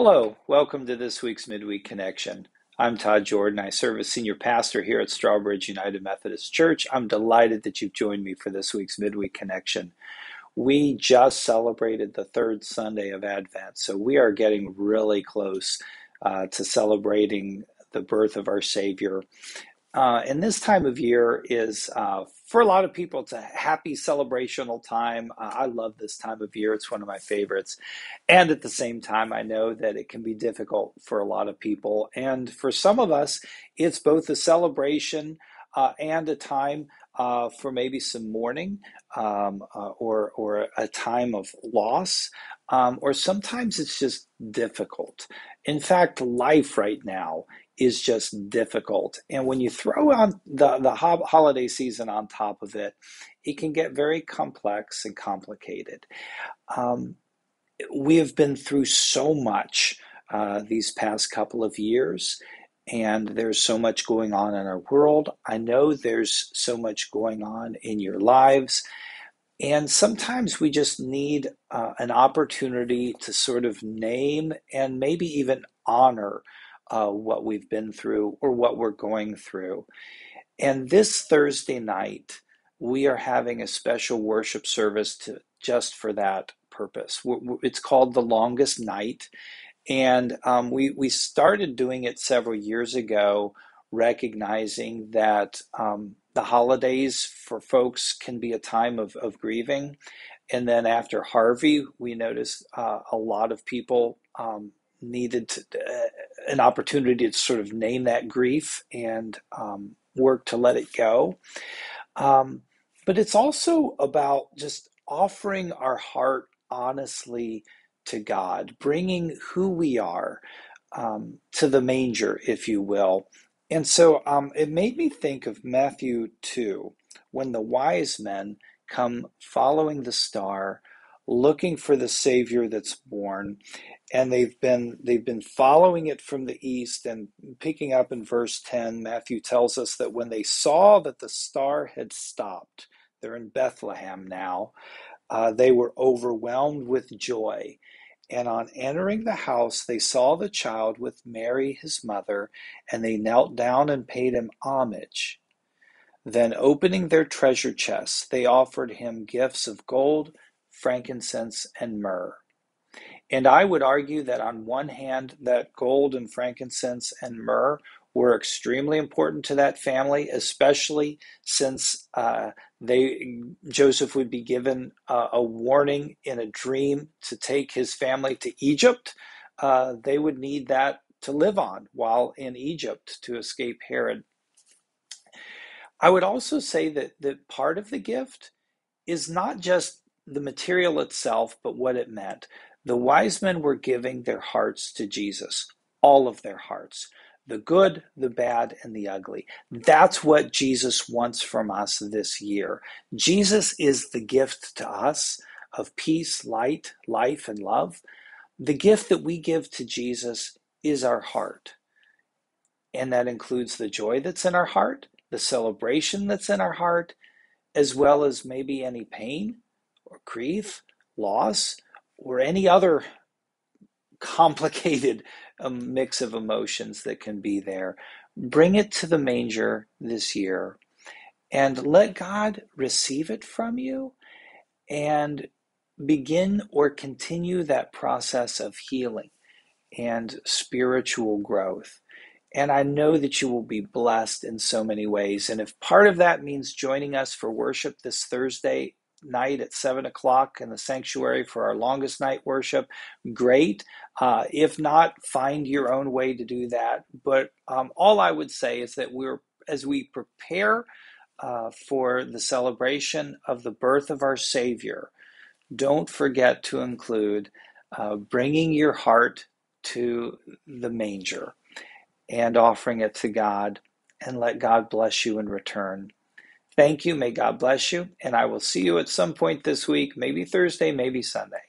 Hello, welcome to this week's Midweek Connection. I'm Todd Jordan. I serve as senior pastor here at Strawbridge United Methodist Church. I'm delighted that you've joined me for this week's Midweek Connection. We just celebrated the third Sunday of Advent, so we are getting really close to celebrating the birth of our Savior. And this time of year is, for a lot of people, it's a happy celebrational time. I love this time of year. It's one of my favorites. And at the same time, I know that it can be difficult for a lot of people. And for some of us, it's both a celebration and a time for maybe some mourning or a time of loss. Or sometimes it's just difficult. In fact, life right now is just difficult. And when you throw on the holiday season on top of it, it can get very complex and complicated. Um, we have been through so much these past couple of years, and there's so much going on in our world. I know there's so much going on in your lives. And sometimes we just need an opportunity to sort of name and maybe even honor what we've been through or what we're going through. And this Thursday night, we are having a special worship service just for that purpose. It's called The Longest Night. And we started doing it several years ago, recognizing that the holidays for folks can be a time of grieving. And then after Harvey, we noticed a lot of people an opportunity to sort of name that grief and work to let it go. Um, but it's also about just offering our heart honestly to God, bringing who we are to the manger, if you will. And so it made me think of Matthew 2, when the wise men come following the star, looking for the Savior that's born, and they've been following it from the east. And picking up in verse 10, Matthew tells us that when they saw that the star had stopped, they're in Bethlehem now, they were overwhelmed with joy. And on entering the house, they saw the child with Mary, his mother, and they knelt down and paid him homage. Then, opening their treasure chests, they offered him gifts of gold, frankincense, and myrrh. And I would argue that on one hand, that gold and frankincense and myrrh were extremely important to that family, especially since Joseph would be given a warning in a dream to take his family to Egypt. They would need that to live on while in Egypt to escape Herod. I would also say that part of the gift is not just the material itself, but what it meant. The wise men were giving their hearts to Jesus, all of their hearts, the good, the bad, and the ugly. That's what Jesus wants from us this year. Jesus is the gift to us of peace, light, life, and love. The gift that we give to Jesus is our heart. And that includes the joy that's in our heart, the celebration that's in our heart, as well as maybe any pain or grief, loss, or any other complicated mix of emotions that can be there. Bring it to the manger this year and let God receive it from you and begin or continue that process of healing and spiritual growth. And I know that you will be blessed in so many ways. And if part of that means joining us for worship this Thursday night at 7 o'clock in the sanctuary for our longest night worship, great. If not, find your own way to do that. But all I would say is that as we prepare for the celebration of the birth of our Savior, don't forget to include bringing your heart to the manger and offering it to God, and let God bless you in return. Thank you. May God bless you. And I will see you at some point this week, maybe Thursday, maybe Sunday.